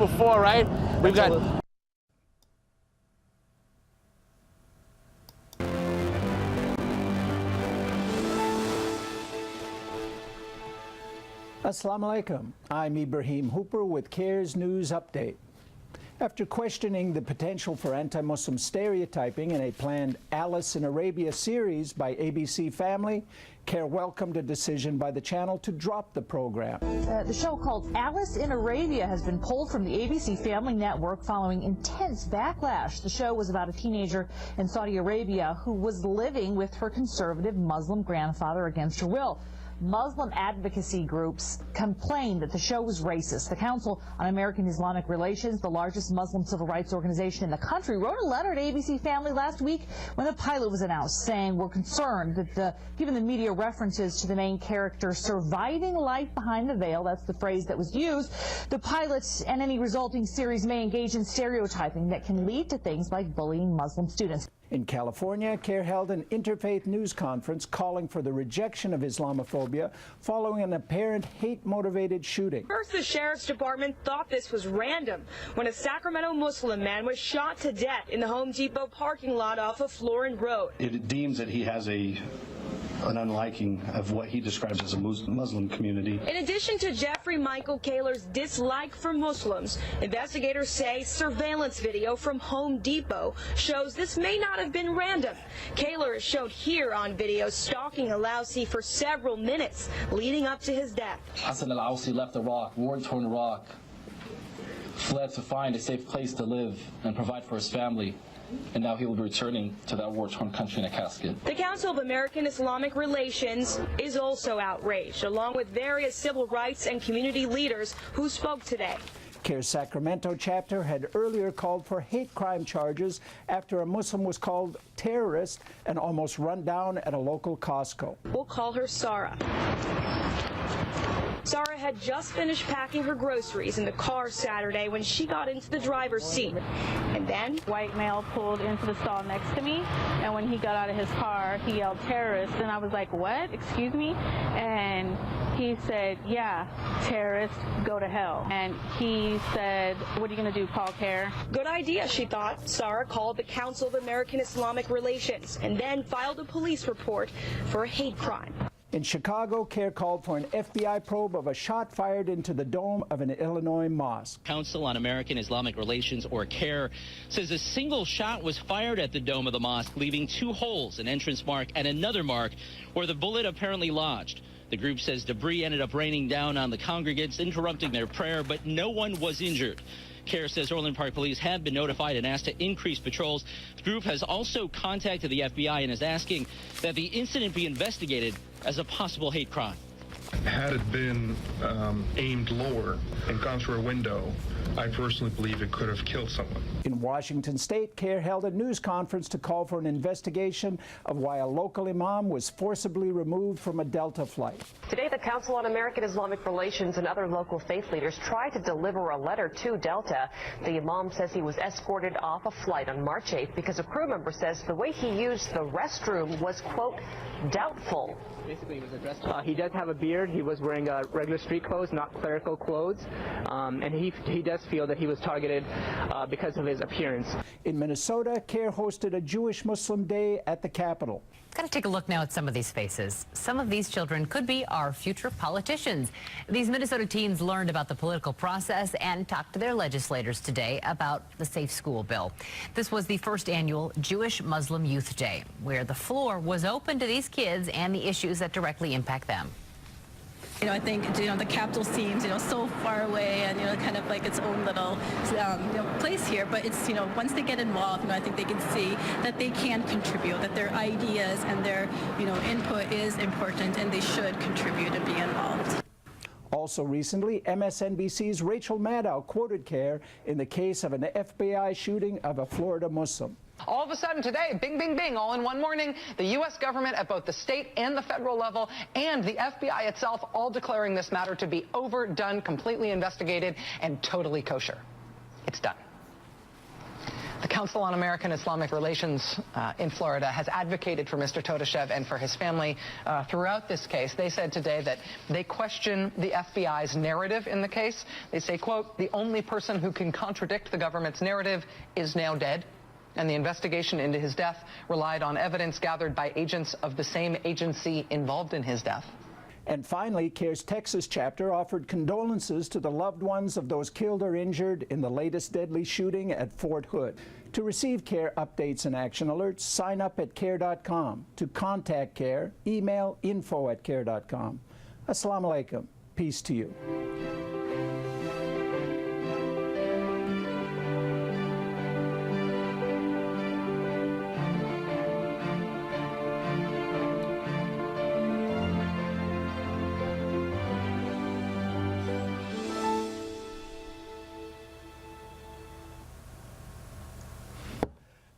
before, right? We've got... Assalamu alaikum. I'm Ibrahim Hooper with CARE's News Update. After questioning the potential for anti-Muslim stereotyping in a planned Alice in Arabia series by ABC Family, CARE welcomed a decision by the channel to drop the program. The show called Alice in Arabia has been pulled from the ABC Family Network following intense backlash. The show was about a teenager in Saudi Arabia who was living with her conservative Muslim grandfather against her will. Muslim advocacy groups complained that the show was racist. The Council on American Islamic Relations, the largest Muslim civil rights organization in the country, wrote a letter to ABC Family last week when the pilot was announced, saying we're concerned that given the media references to the main character surviving life behind the veil, that's the phrase that was used, the pilot and any resulting series may engage in stereotyping that can lead to things like bullying Muslim students. In California, CARE held an interfaith news conference calling for the rejection of Islamophobia following an apparent hate-motivated shooting. First, the Sheriff's Department thought this was random when a Sacramento Muslim man was shot to death in the Home Depot parking lot off of Florin Road. It deems that he has an unliking of what he describes as a Muslim community. In addition to Jeffrey Michael Kaler's dislike for Muslims, investigators say surveillance video from Home Depot shows this may not have been random. Kaler is showed here on video stalking Al-Awsi for several minutes leading up to his death. Hassan Al-Awsi left Iraq, war-torn Iraq, fled to find a safe place to live and provide for his family. And now he will be returning to that war-torn country in a casket. The Council of American Islamic Relations is also outraged, along with various civil rights and community leaders who spoke today. CARE's Sacramento chapter had earlier called for hate crime charges after a Muslim was called terrorist and almost run down at a local Costco. We'll call her Sarah. Sarah had just finished packing her groceries in the car Saturday when she got into the driver's seat. And then, white male pulled into the stall next to me, and when he got out of his car, he yelled terrorist, and I was like, what? Excuse me? And he said, yeah, terrorist, go to hell. And he said, what are you going to do, call CARE? Good idea, she thought. Sarah called the Council of American Islamic Relations and then filed a police report for a hate crime. In Chicago, CARE called for an FBI probe of a shot fired into the dome of an Illinois mosque. Council on American Islamic Relations, or CARE, says a single shot was fired at the dome of the mosque, leaving 2 holes, an entrance mark and another mark where the bullet apparently lodged. The group says debris ended up raining down on the congregants, interrupting their prayer, but no one was injured. CARE says Orland Park police have been notified and asked to increase patrols. The group has also contacted the FBI and is asking that the incident be investigated as a possible hate crime. Had it been aimed lower and gone through a window, I personally believe it could have killed someone. In Washington State, CARE held a news conference to call for an investigation of why a local imam was forcibly removed from a Delta flight. Today, the Council on American Islamic Relations and other local faith leaders tried to deliver a letter to Delta. The imam says he was escorted off a flight on March 8th because a crew member says the way he used the restroom was, quote, doubtful. Basically, he was addressed. He does have a beard. He was wearing regular street clothes, not clerical clothes. And he does feel that he was targeted because of his appearance. In Minnesota, CARE hosted a Jewish-Muslim Day at the Capitol. Got to take a look now at some of these faces. Some of these children could be our future politicians. These Minnesota teens learned about the political process and talked to their legislators today about the Safe School bill. This was the first annual Jewish-Muslim Youth Day, where the floor was open to these kids and the issues that directly impact them. You know, I think, the Capitol seems, so far away and, kind of like its own little, place here. But it's, once they get involved, I think they can see that they can contribute, that their ideas and their, input is important and they should contribute and be involved. Also recently, MSNBC's Rachel Maddow quoted CARE in the case of an FBI shooting of a Florida Muslim. All of a sudden today, bing, bing, bing, all in one morning, the U.S. government at both the state and the federal level and the FBI itself all declaring this matter to be overdone, completely investigated, and totally kosher. It's done. The Council on American Islamic Relations in Florida has advocated for Mr. Todashev and for his family throughout this case. They said today that they question the FBI's narrative in the case. They say, quote, "The only person who can contradict the government's narrative is now dead." And the investigation into his death relied on evidence gathered by agents of the same agency involved in his death. And finally, CARE's Texas chapter offered condolences to the loved ones of those killed or injured in the latest deadly shooting at Fort Hood. To receive CARE updates and action alerts, sign up at care.com. To contact CARE, email info@care.com. Assalamu alaikum. Peace to you.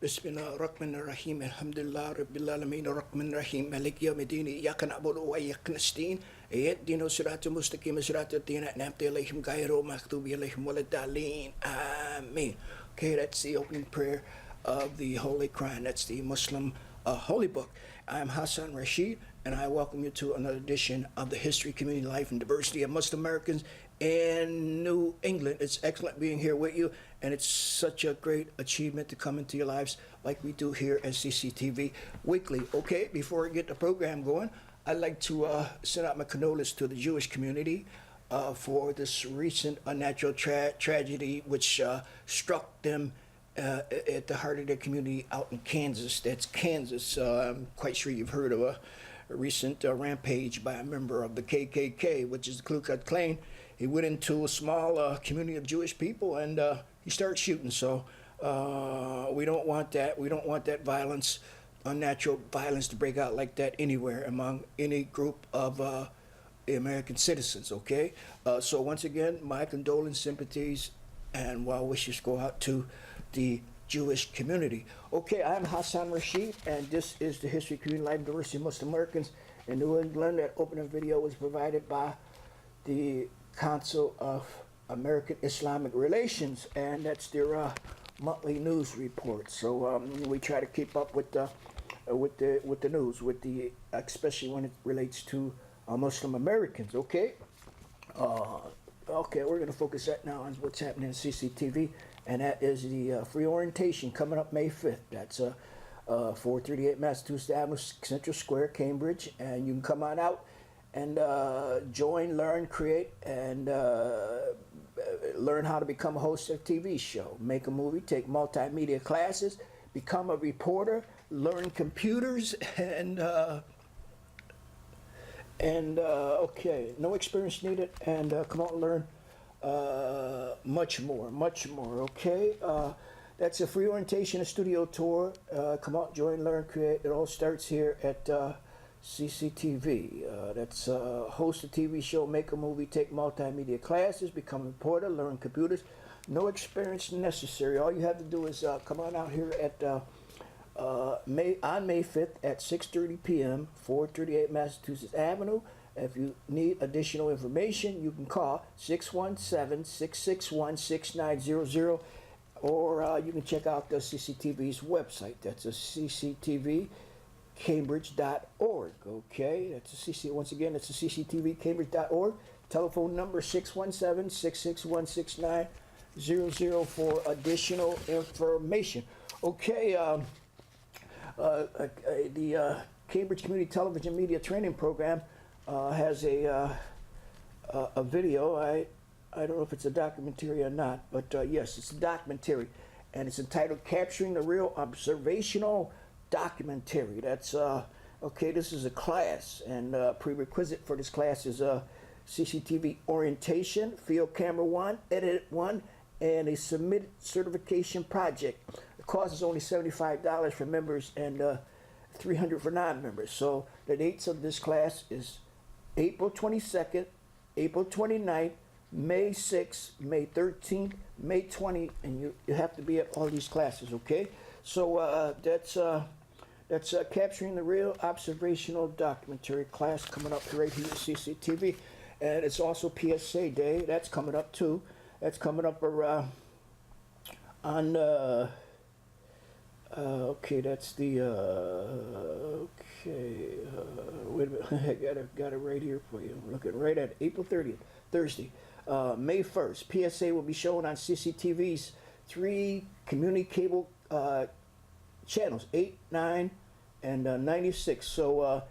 Bismillah ar-Rahman ar-Rahim, alhamdulillah rabbil alamin ar-Rahman ar-Rahim, malik yawmiddin, iyyaka na'budu wa iyyaka nasta'in, ihdina siratal mustaqim, siratal ladzina an'amta alaihim ghayril maghdubi alaihim waladdallin. Amen. Okay, that's the opening prayer of the Holy Quran. That's the Muslim Holy Book. I'm Hassan Rashid, and I welcome you to another edition of the History, Community, Life, and Diversity of Muslim Americans in New England. It's excellent being here with you, and it's such a great achievement to come into your lives like we do here at CCTV weekly. Okay, before I get the program going, I'd like to send out my condolences to the Jewish community for this recent natural tragedy which struck them at the heart of their community out in Kansas. That's Kansas. I'm quite sure you've heard of a recent rampage by a member of the KKK, which is the Ku Klux Klan. He went into a small community of Jewish people and he started shooting. So we don't want that. We don't want that violence, unnatural violence, to break out like that anywhere among any group of American citizens. Okay. So once again, my condolence, sympathies, and well wishes go out to the Jewish community. Okay, I'm Hassan Rashid, and this is the History, Community, Life, and Diversity of Muslim Americans in New England. That opening video was provided by the Council of American Islamic Relations, and that's their monthly news report. So we try to keep up with the news, especially when it relates to Muslim Americans. Okay. Okay, we're going to focus that now on what's happening in CCTV, and that is the free orientation coming up May 5th. That's 438 Massachusetts Avenue, Central Square, Cambridge, and you can come on out and join, learn, create, and learn how to become a host of a TV show, make a movie, take multimedia classes, become a reporter, learn computers, and okay, no experience needed, and come out and learn much more, okay? That's a free orientation, a studio tour. Come out, join, learn, create. It all starts here at CCTV. That's host a TV show, make a movie, take multimedia classes, become a reporter, learn computers. No experience necessary. All you have to do is come on out here at May 5th at 6:30 p.m., 438 Massachusetts Avenue. If you need additional information, you can call 617-661-6900, or you can check out the CCTV's website. That's a cctvcambridge.org. Okay, that's a once again, that's a cctvcambridge.org. Telephone number 617-661-6900 for additional information. Okay. The Cambridge Community Television Media Training Program has a video. I don't know if it's a documentary or not, but yes, it's a documentary, and it's entitled "Capturing the Real Observational Documentary." That's okay. This is a class, and prerequisite for this class is CCTV orientation, field camera 1, edit 1, and a submitted certification project. The cost is only $75 for members and $300 for non-members. So the dates of this class is April 22nd, April 29th, May 6th, May 13th, May 20th, and you have to be at all these classes, okay? So that's Capturing the Real Observational Documentary class coming up right here at CCTV. And it's also PSA Day. That's coming up too. That's coming up on Okay, that's the, wait a minute, I got it right here for you. I'm looking right at April 30th, Thursday. May 1st, PSA will be shown on CCTV's 3 community cable channels, 8, 9, and 96. So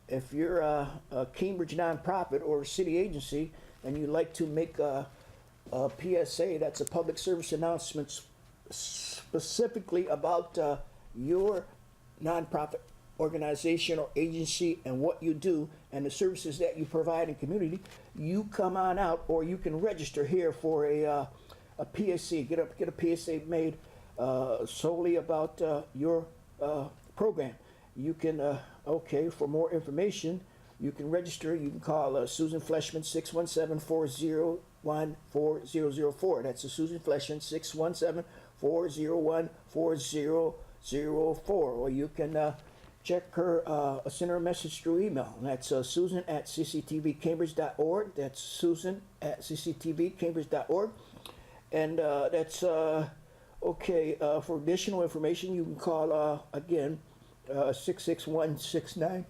if you're a Cambridge nonprofit or a city agency and you'd like to make a PSA, that's a public service announcement specifically about your nonprofit organization or agency and what you do and the services that you provide in community, you come on out, or you can register here for a PSA. Get a PSA made solely about your program. You can for more information, you can register. You can call Susan Fleshman 617-401-4004. That's Susan Fleshman 617-401-4004. Or you can check her, send her a message through email. And that's Susan at cctvcambridge.org. That's Susan at cctvcambridge.org. And that's for additional information, you can call again 661-6900.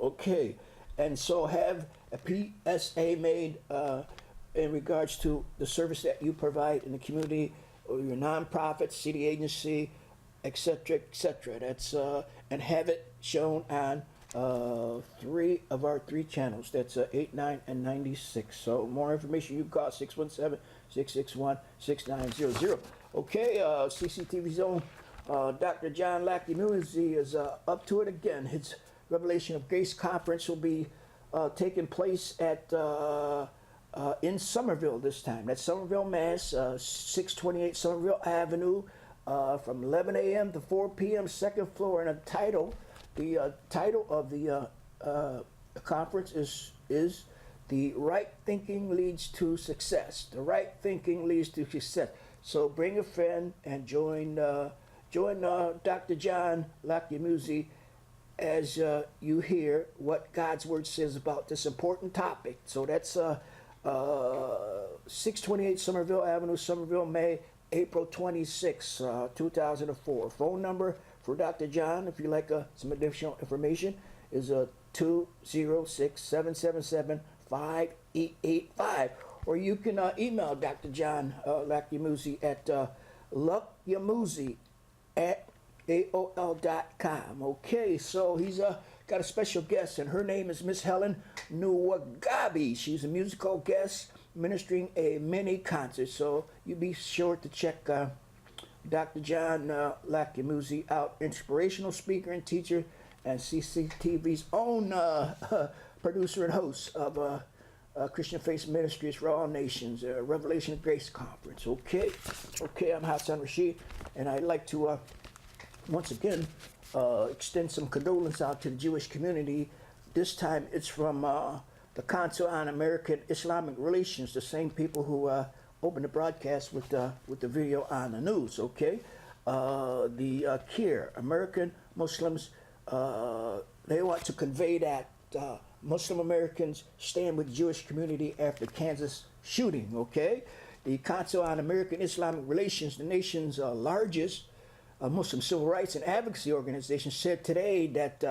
Okay, and so have a PSA made in regards to the service that you provide in the community, or your nonprofit, city agency, etc., etc. That's and have it shown on 3 of our 3 channels. That's 8, 9, and 96. So more information, you can call 617-661-6900. Okay, CCTV's own Dr. John Lackey Musi is up to it again. His Revelation of Grace Conference will be taking place at in Somerville this time. That's Somerville, Mass. 628 Somerville Avenue, from 11 a.m. to 4 p.m. 2nd floor. And the title of the conference is "The Right Thinking Leads to Success." The right thinking leads to success. So bring a friend and join Dr. John Lackey Musi as you hear what God's Word says about this important topic. So that's 628 Somerville Avenue, Somerville, May, April 26, 2004. Phone number for Dr. John, if you'd like some additional information, is 206-777-5885. Or you can email Dr. John Lackey Musi at luckyamusi@aol.com. Okay, so he's got a special guest, and her name is Miss Helen Nwagabi. She's a musical guest ministering a mini concert. So you be sure to check Dr. John Lackey Musi out, inspirational speaker and teacher, and CCTV's own producer and host of Christian Faith Ministries for All Nations, Revelation of Grace Conference. Okay, I'm Hassan Rashid, and I'd like to once again extend some condolence out to the Jewish community. This time it's from the Council on American Islamic Relations, the same people who opened the broadcast with the video on the news. Okay, the CARE, American Muslims, they want to convey that Muslim Americans stand with the Jewish community after Kansas shooting. Okay, the Council on American Islamic Relations, the nation's largest Muslim civil rights and advocacy organization, said today that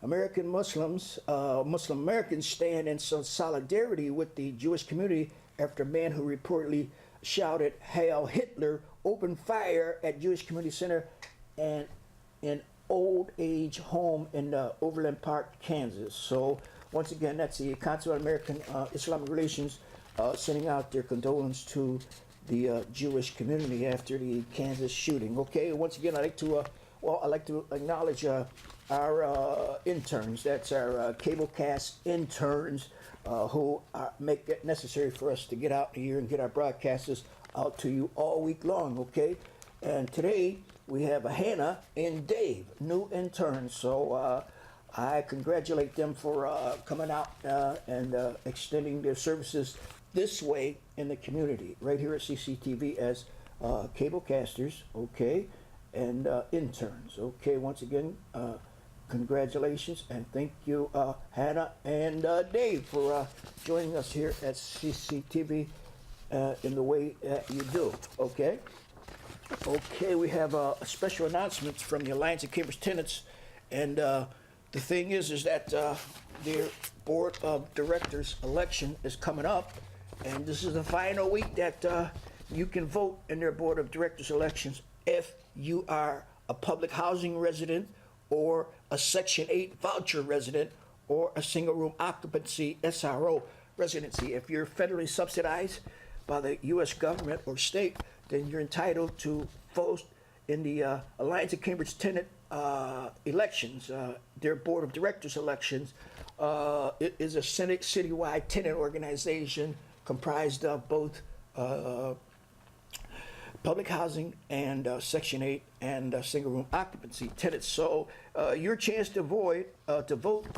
American Muslims, Muslim Americans stand in solidarity with the Jewish community after a man who reportedly shouted "Hail Hitler" opened fire at Jewish Community Center and an old age home in Overland Park, Kansas. So once again, that's the Council on American Islamic Relations sending out their condolence to the Jewish community after the Kansas shooting. Okay, once again, I'd like to acknowledge our interns. That's our cablecast interns who make it necessary for us to get out here and get our broadcasters out to you all week long. Okay, and today we have Hannah and Dave, new interns. So I congratulate them for coming out and extending their services this way in the community, right here at CCTV as cablecasters, okay, and interns. Okay, once again, congratulations and thank you, Hannah and Dave, for joining us here at CCTV in the way that you do. Okay, Okay, we have a special announcement from the Alliance of Cambridge Tenants, and the thing is that their Board of Directors election is coming up, and this is the final week that you can vote in their Board of Directors elections if you are a public housing resident or a Section 8 voucher resident or a single room occupancy SRO residency. If you're federally subsidized by the U.S. government or state, then you're entitled to vote in the Alliance of Cambridge Tenant elections, their Board of Directors elections. It is a citywide tenant organization comprised of both public housing and Section 8 and single room occupancy tenants. So your chance to vote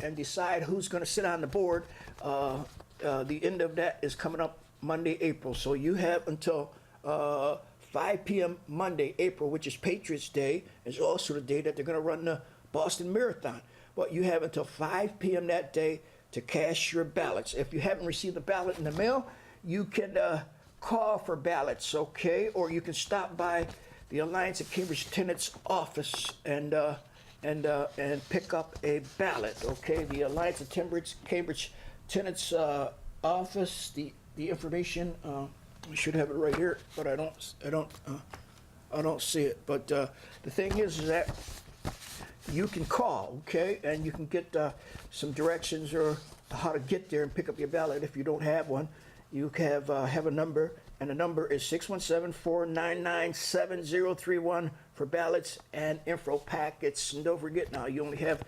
and decide who's going to sit on the board, the end of that is coming up Monday, April. So you have until 5 p.m. Monday, April, which is Patriots Day. It's also the day that they're going to run the Boston Marathon. But you have until 5 p.m. that day to cast your ballots. If you haven't received a ballot in the mail, you can call for ballots, okay? Or you can stop by the Alliance of Cambridge Tenants office and pick up a ballot, okay? The Alliance of Cambridge Tenants office, the information. I should have it right here, but I don't see it. But the thing is that you can call, okay, and you can get some directions or how to get there and pick up your ballot if you don't have one. You have a number, and the number is 617-499-7031 for ballots and info packets. And don't forget now, you only have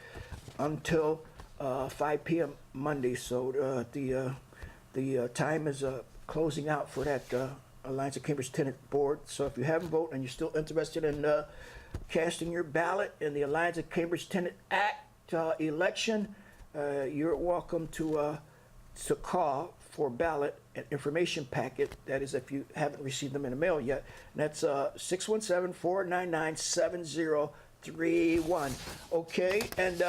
until 5 p.m. Monday, so the time is closing out for that Alliance of Cambridge Tenant Board. So if you haven't voted and you're still interested in casting your ballot in the Alliance of Cambridge Tenant Act election, you're welcome to call for ballot and information packet. That is, if you haven't received them in the mail yet. And that's 617-499-7031. Okay, and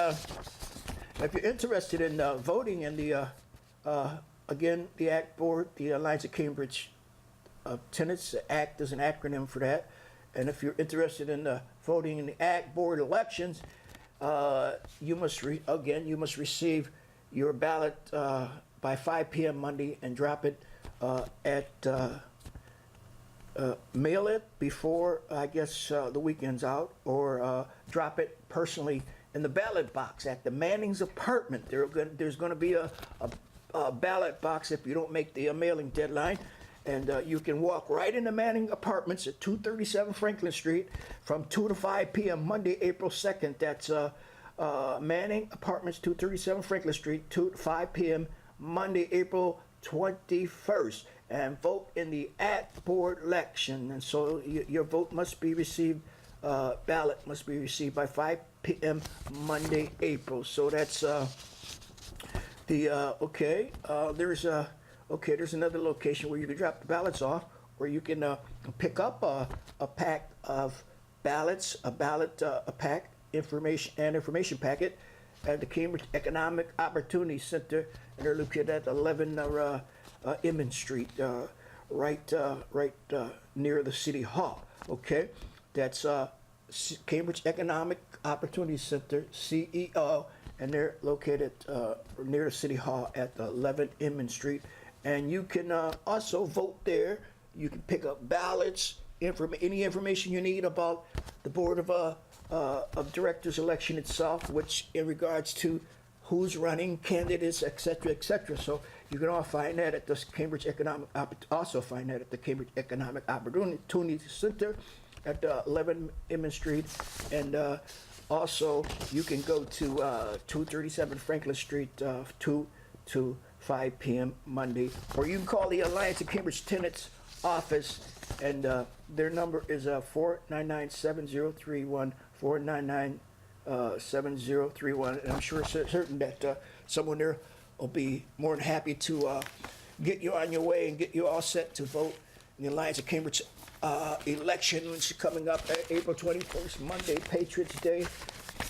if you're interested in voting in the again, the ACT board, the Alliance of Cambridge Tenants, ACT is an acronym for that. And if you're interested in voting in the ACT board elections, you must receive your ballot by 5 p.m. Monday and drop it mail it before, I guess, the weekend's out, or drop it personally in the ballot box at the Manning's apartment. There's going to be a ballot box if you don't make the mailing deadline, and you can walk right into Manning Apartments at 237 Franklin Street from 2 to 5 p.m. Monday, April 2nd. That's Manning Apartments, 237 Franklin Street, 2 to 5 p.m. Monday, April 21st, and vote in the ACT board election. And so your vote must be received, ballot must be received by 5 p.m. Monday, April. So that's there's another location where you can drop the ballots off, or you can pick up a pack of ballots, a pack information packet at the Cambridge Economic Opportunity Center, and they're located at 11 Emmons Street, right near the City Hall. Okay, that's Cambridge Economic Opportunity Center, CEO, and they're located near the City Hall at 11 Emmons Street. And you can also vote there. You can pick up ballots, any information you need about the Board of Directors election itself, which in regards to who's running, candidates, etc., etc. So you can all find that at the Cambridge Economic Opportunity Center at 11 Emmons Street, and also you can go to 237 Franklin Street 2 to 5 p.m. Monday, or you can call the Alliance of Cambridge Tenants office, and their number is 499-7031, 499-7031, and I'm certain that someone there will be more than happy to get you on your way and get you all set to vote in the Alliance of Cambridge election, which is coming up April 21st, Monday, Patriots Day,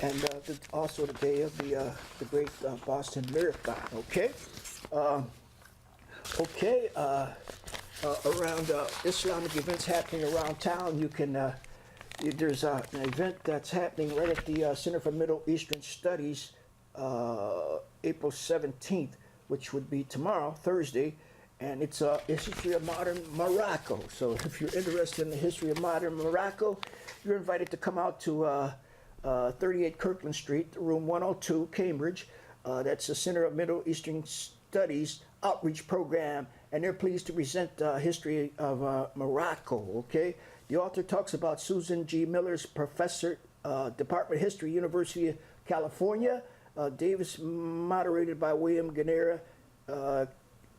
and also the day of the great Boston Marathon. Okay. around Islamic events happening around town, you can. There's an event that's happening right at the Center for Middle Eastern Studies, April 17th, which would be tomorrow, Thursday, and it's history of modern Morocco. So if you're interested in the history of modern Morocco, you're invited to come out to 38 Kirkland Street, room 102, Cambridge. That's the Center of Middle Eastern Studies outreach program, and they're pleased to present history of Morocco, okay? The author talks about Susan G. Miller's professor, Department of History, University of California. Davis, moderated by William Ganera,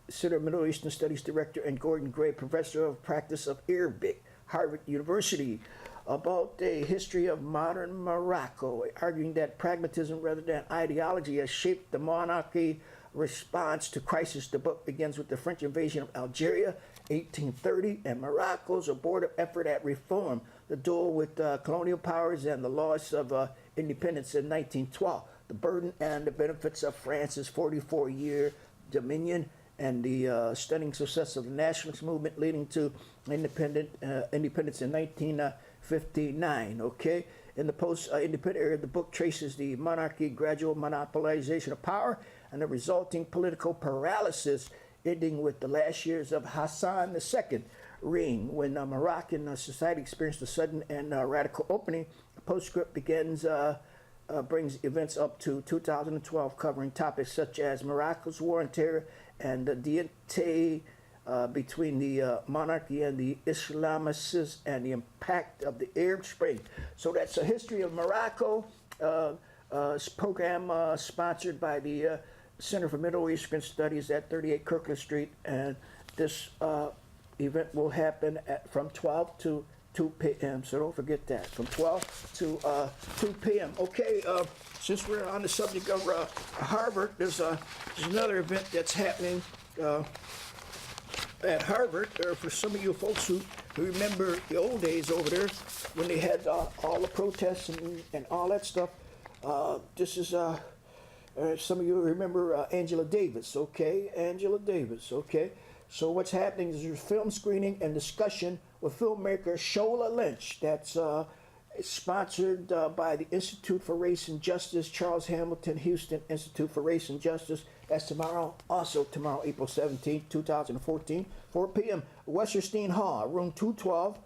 Center of Middle Eastern Studies Director, and Gordon Gray, Professor of Practice of Arabic, Harvard University, about the history of modern Morocco, arguing that pragmatism rather than ideology has shaped the monarchy response to crisis. The book begins with the French invasion of Algeria, 1830, and Morocco's abortive effort at reform, the duel with colonial powers, and the loss of independence in 1912, the burden and the benefits of France's 44-year dominion, and the stunning success of the nationalist movement leading to independence in 1959, okay? In the post-independent era, the book traces the monarchy gradual monopolization of power and the resulting political paralysis, ending with the last years of Hassan II's reign, when Moroccan society experienced a sudden and radical opening. The postscript brings events up to 2012, covering topics such as Morocco's war on terror and the diente between the monarchy and the Islamists, and the impact of the Arab Spring. So that's a history of Morocco, program sponsored by the Center for Middle Eastern Studies at 38 Kirkland Street, and this event will happen from 12 to 2 p.m. So don't forget that, from 12 to 2 p.m. Okay, since we're on the subject of Harvard, there's another event that's happening at Harvard. For some of you folks who remember the old days over there when they had all the protests and all that stuff, this is some of you remember Angela Davis, okay? Angela Davis, okay? So what's happening is there's film screening and discussion with filmmaker Shola Lynch. That's sponsored by the Institute for Race and Justice, Charles Hamilton Houston Institute for Race and Justice. That's tomorrow, also tomorrow, April 17, 2014, 4 p.m. Westerstein Hall, room 2012,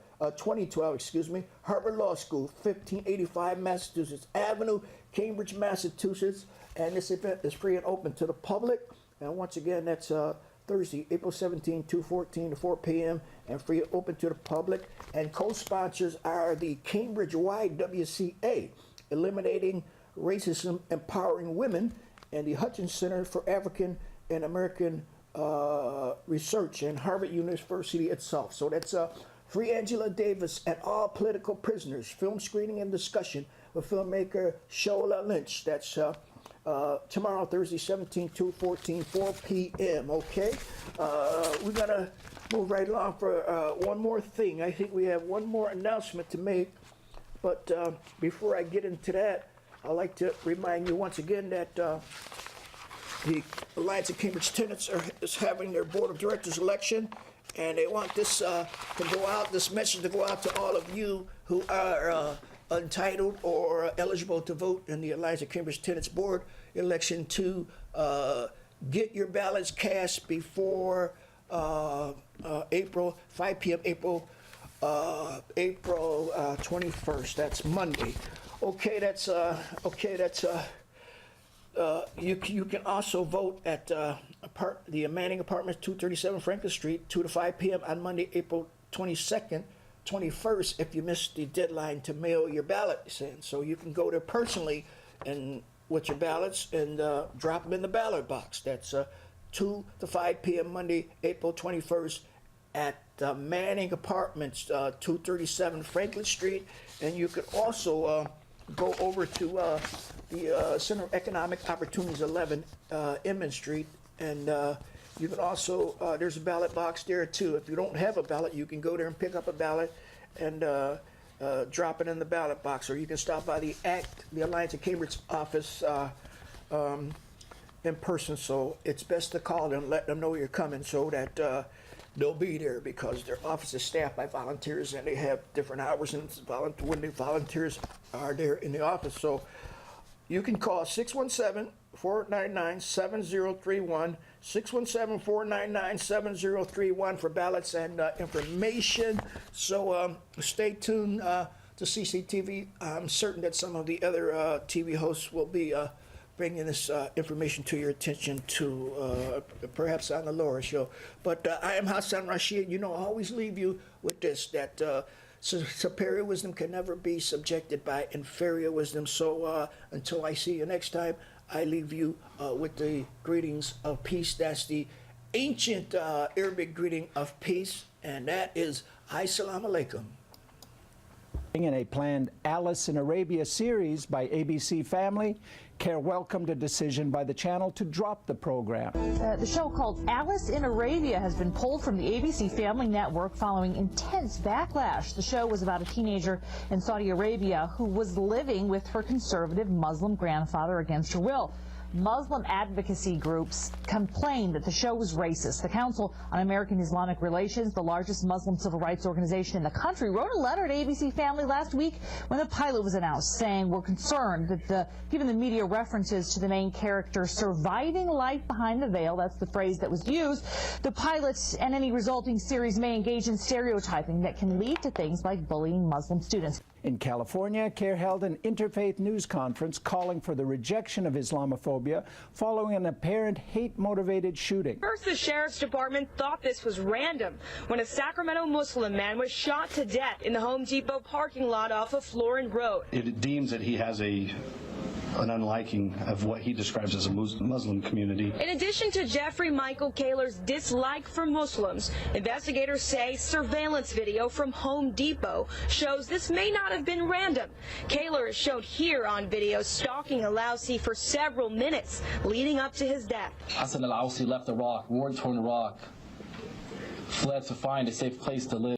Harvard Law School, 1585 Massachusetts Avenue, Cambridge, Massachusetts. And this event is free and open to the public. And once again, that's Thursday, April 17, 2:14 to 4 p.m. and free and open to the public. And co-sponsors are the Cambridge YWCA, Eliminating Racism, Empowering Women, and the Hutchins Center for African and American Research, and Harvard University itself. So that's Free Angela Davis and All Political Prisoners, film screening and discussion with filmmaker Shola Lynch. That's tomorrow, Thursday, 17, 2:14, 4 p.m., okay? We're going to move right along for one more thing. I think we have one more announcement to make, but before I get into that, I'd like to remind you once again that the Alliance of Cambridge Tenants is having their Board of Directors election, and they want this to go out, this message to go out to all of you who are entitled or eligible to vote in the Alliance of Cambridge Tenants Board election, to get your ballots cast before April 5 p.m. April 21st. That's Monday. Okay, that's you can also vote at the Manning Apartments, 237 Franklin Street, 2 to 5 p.m. on Monday, April 22nd. 21st, if you missed the deadline to mail your ballots in. So you can go there personally and with your ballots and drop them in the ballot box. That's 2 to 5 p.m. Monday, April 21st at the Manning Apartments, 237 Franklin Street. And you could also go over to the Center of Economic Opportunities, 11 Emmons Street, and you can also, there's a ballot box there too. If you don't have a ballot, you can go there and pick up a ballot and drop it in the ballot box. Or you can stop by the Alliance of Cambridge office in person. So it's best to call them, let them know you're coming, so that they'll be there because their office is staffed by volunteers and they have different hours and when the volunteers are there in the office. So you can call 617-499-7031, 617-499-7031 for ballots and information. So stay tuned to CCTV. I'm certain that some of the other TV hosts will be bringing this information to your attention to perhaps on the Laura Show. But I am Hassan Rashid. You know, I always leave you with this, that superior wisdom can never be subjected by inferior wisdom. So until I see you next time, I leave you with the greetings of peace. That's the ancient Arabic greeting of peace, and that is Assalamu alaikum. In a planned Alice in Arabia series by ABC Family, CARE welcomed a decision by the channel to drop the program. The show called Alice in Arabia has been pulled from the ABC Family Network following intense backlash. The show was about a teenager in Saudi Arabia who was living with her conservative Muslim grandfather against her will. Muslim advocacy groups complained that the show was racist. The Council on American Islamic Relations, the largest Muslim civil rights organization in the country, wrote a letter to ABC Family last week when the pilot was announced, saying we're concerned that given the media references to the main character surviving life behind the veil, that's the phrase that was used, the pilot and any resulting series may engage in stereotyping that can lead to things like bullying Muslim students. In California, CARE held an interfaith news conference calling for the rejection of Islamophobia following an apparent hate-motivated shooting. First, the Sheriff's Department thought this was random when a Sacramento Muslim man was shot to death in the Home Depot parking lot off of Florin Road. It deems that he has an unliking of what he describes as a Muslim community. In addition to Jeffrey Michael Kaler's dislike for Muslims, investigators say surveillance video from Home Depot shows this may not have been random. Kaler is showed here on video stalking Alausi for several minutes leading up to his death. Hassan Alausi left Iraq, war-torn Iraq, fled to find a safe place to live.